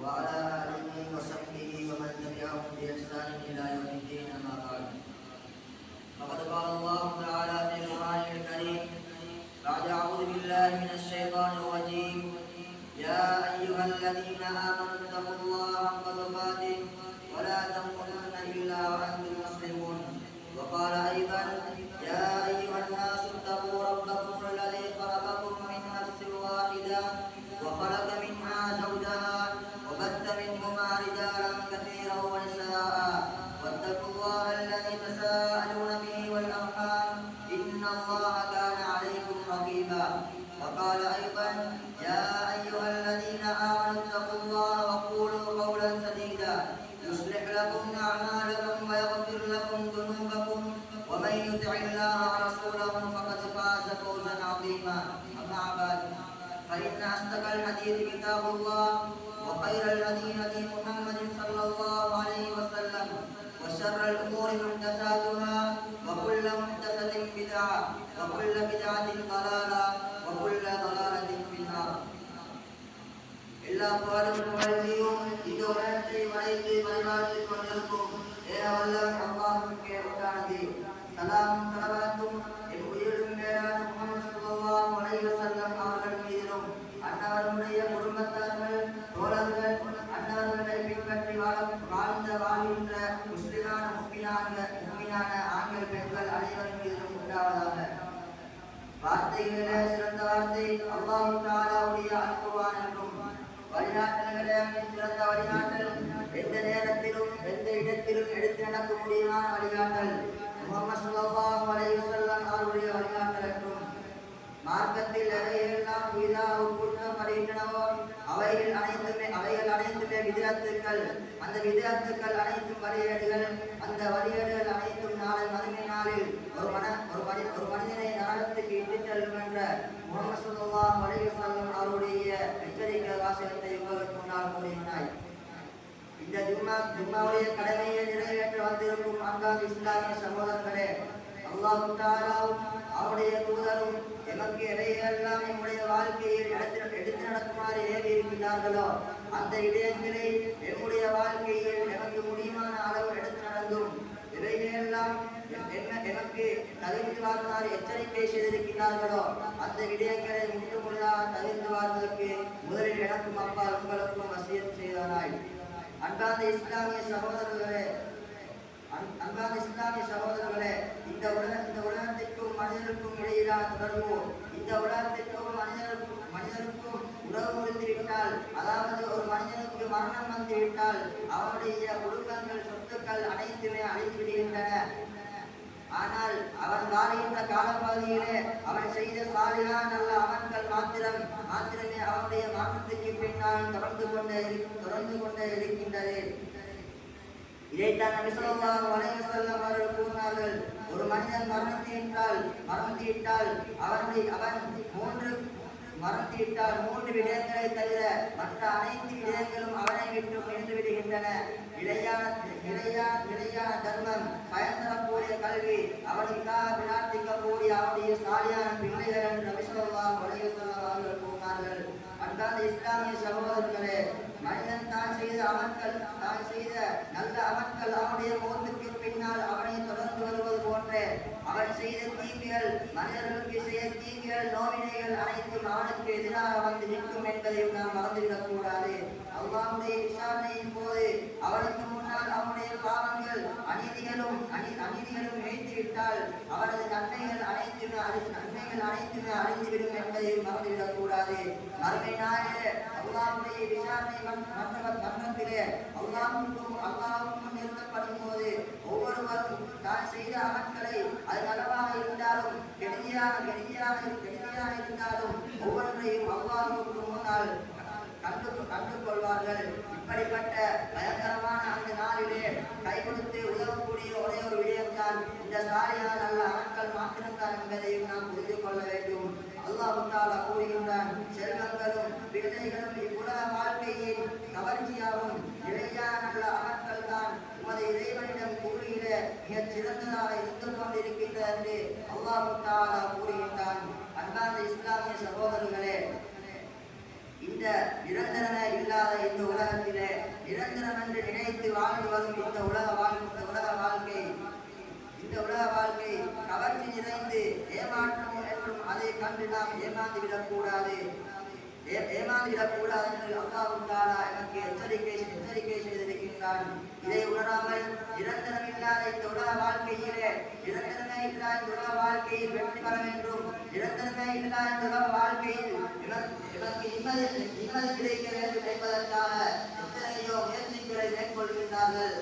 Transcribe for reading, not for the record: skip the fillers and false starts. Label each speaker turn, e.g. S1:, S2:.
S1: وعلى آله وصحبه ومن تبعهم بإحسان إلى يوم الدين أما بعد فقد قال الله تعالى في القرآن الكريم بعد أعوذ بالله من الشيطان الرجيم يا أيها الذين آمنوا اتقوا الله حق تقاته ولا تموتن إلا وأنتم مسلمون وقال أيضا يا أيها الناس اتقوا ربكم الذي خلقكم من نفس واحدة وخلق منها زوجها وبث منهما رجالا كثيرا ونساء واتقوا الله الذي تساءلون به والأرحام إن الله كان عليكم رقيبا وقال أيضا يا أيها الذين آمنوا اتقوا الله وقولوا قولا سديدا يصلح لكم أعمالكم ويغفر لكم ذنوبكم ومن يطع الله ورسوله فقد فاز فوزا عظيما أما بعد فإن أصدق الحديث كتاب الله وخير الهدي هدي محمد صلى الله عليه وسلم وشر الأمور محدثاتها وكل محدثة بدعة وكل بدعة ضلالة وكل ضلالة في النار எல்லா பாடும் வாழ்வியும் இந்த உலகத்தை வளைத்து பரிமாறித்துக் கொண்டிருக்கும் ஏவல்லவன் அல்லாஹ்வுக்கே உண்டானது. சலாம் சலவாத்தும் என் உயிரிலும் மேலான முஹம்மது ஸல்லல்லாஹு அலைஹி வஸல்லம் அவர்கள் மீதிலும் அன்னவருடைய குடும்பத்தார்கள் தோழர்கள் அன்னவர்களை பின்பற்றி வாழ்ந்த வாழ்கின்ற முஸ்லிமான முஃமினான ஆண்கள் பெண்கள் அனைவரின் மீதிலும் உண்டாவதாக. வார்த்தைகளிலே சிறந்த வார்த்தை அல்லாஹ் தஆலாவுடைய அல் குர்ஆன் என்றும் வழிகாட்டல்களே சிறந்த வழிகாட்டல் எந்த நேரத்திலும் எந்த இடத்திலும் எடுத்து நடக்க முடியுமான வழிகாட்டல் முஹம்மது ஸல்லல்லாஹு அலைஹி வஸல்லம் அவருடைய வழிகாட்டல் என்றும் மார்க்கத்தில் எவையெல்லாம் புதிதாக கூட்டப்படுகின்றனவோ அவைகள் அனைத்துமே விதத்துக்கள். அந்த விதத்துக்கள் அனைத்தும் வழியேடுகள். அந்த வழியேடுகள் அனைத்தும் நாளை மறுமை நாளில் ஒரு மனிதனை நரகத்துக்கு இட்டுச் செல்லும் என்ற முஹம்மது ஸல்லல்லாஹு அலைஹி வஸல்லம் அவருடைய எச்சரிக்கை வாசகத்தை உங்களுக்கு முன்னால் கூறினாய். இந்த ஜும்மாவுடைய கடமையை நிறைவேற்ற வந்திருக்கும் அன்பான இஸ்லாமிய சகோதரர்களே, அல்லாஹ் தஆலாவும் அவருடைய தூதரும் எமக்கு எதையெல்லாம் நம்முடைய வாழ்க்கையில் எடுத்து நடக்குமாறு ஏவி இருக்கின்றார்களோ அந்த விடயங்களை நம்முடைய வாழ்க்கையில் எமக்கு முடியுமான அளவு எடுத்து நடந்தும் இவைகளெல்லாம் எமக்கு தவிர்த்து வாழ்மாறு எச்சரிக்கை செய்திருக்கிறார்களோ அந்த விடயங்களை முற்றுமுழுதாக தவிர்த்து வாழ்வதற்கு முதலில் எனக்கும் அப்பா உங்களுக்கும் வசியத் செய்தானாய். அன்பான இஸ்லாமிய சகோதரர்களே, இந்த உலகத்திற்கும் மனிதனுக்கும் இடையிலான தொடர்பு, இந்த உலகத்திற்கும் மனிதனுக்கும் உறவு முறிந்துவிட்டால், அதாவது ஒரு மனிதனுக்கு மரணம் வந்துவிட்டால் அவனுடைய குடும்பங்கள் சொத்துக்கள் அனைத்துமே அழிந்து விடுகின்றன. ஆனால் அவன் வாழ்கின்ற காலப்பகுதியிலே அவன் செய்த சாலியான நல்ல அமல்கள் மாத்திரமே அவனுடைய மரணத்துக்கு பின்னால் தொடர்ந்து கொண்டே இருக்கின்றது. இதைத்தான் நபி ஸல்லல்லாஹு அலைஹி வஸல்லம் அவர்கள் கூறினார்கள், ஒரு மனிதன் மரணத்திட்டால் அவன் மூன்று விடயங்களை தவிர மற்ற அனைத்து விடயங்களும் அவனை விட்டு நின்று விடுகின்றன. நிலையான தர்மம், பயன் தரக்கூடிய கல்வி, அவனுக்காக பிரார்த்திக்கக்கூடிய அவனுடைய சாலியான பிள்ளைகள் என்று நபி ஸல்லல்லாஹு அலைஹி வஸல்லம் அவர்கள் கூறினார்கள். அன்பான இஸ்லாமிய சகோதரர்களே, மனிதன் தான் செய்த நல்ல அமல்கள் அவனுடைய மௌத்துக்கு பின்னால் அவனை தொடர்ந்து வருவது போன்றே அவன் செய்த தீங்குகள், மனிதர்களுக்கு செய்த தீங்குகள், நோவினைகள் அனைத்தும் அவனுக்கு எதிராக வந்து நிற்கும் என்பதையும் நாம் மறந்துவிடக் கூடாது. அல்லாஹ்வுடைய விசாரணையின் போது அவனுக்கு முன்னால் அவனுடைய பாவங்கள் அநீதிகளும் இணைத்துவிட்டால் அவனது நன்மைகள் அனைத்துமே அழிந்துவிடும் என்பதையும் மறந்துவிடக் கூடாது. மறுமை நாளிலே அல்லாஹ்வுடைய விசாரணை மன்றத்திலே அல்லாஹ்வுக்கும் நிறுத்தப்படும் போது ஒவ்வொருவரும் தான் செய்த அமல்களை அது நலவாக இருந்தாலும் கெடுதியாக இருந்தாலும் ஒவ்வொன்றையும் அல்லாஹ்வுக்கு முன்னால் கண்டு கொள்வார்கள். இப்படிப்பட்ட பயங்கரமான அந்த நாளிலே கை கொடுத்து உதவக்கூடிய ஒரே ஒரு விடயம்தான் இந்த சாலியான நல்ல அமல்கள் மாத்திரம்தான் என்பதையும் நாம் புரிந்து கொள்ள வேண்டும். அல்லாஹ் தஆலா கூறுகின்றான், செல்வங்களும் பிள்ளைகளும் இவ்வுலக வாழ்க்கையின் கவர்ச்சியாகவும் நிலையான நல்ல அமல்கள் தான் உமது இறைவனிடம் கூறுகிற மிகச் சிறந்ததாக இருந்து கொண்டிருக்கின்றது என்று அல்லாஹ் தஆலா கூறுகின்றான். அன்பான இஸ்லாமிய சகோதரர்களே, இந்த நிரந்தரமே இல்லாத இந்த உலகத்திலே நினைத்து வாழ்ந்து வரும் இந்த உலக வாழ்க்கை கவர்ச்சி நிறைந்து ஏமாற்றம் என்றும் அதை கண்டு நாம் ஏமாந்து விடக்கூடாது என்று அல்லாஹ் தஆலா எனக்கு எச்சரிக்கை செய்திருக்கின்றான். இதை உணராமல் நிரந்தரம் இல்லாத இந்த உலக வாழ்க்கையிலே நிரந்தரமே இல்லாத இந்த உலக வாழ்க்கையில் வெற்றி பெற வேண்டும், நிரந்தரமே இல்லாத இந்த உலக வாழ்க்கையில் இவருக்கு நிம்மதி கிடைக்க வேண்டும் என்பதற்காக எத்தனையோ முயற்சிகளை மேற்கொள்கின்றார்கள்.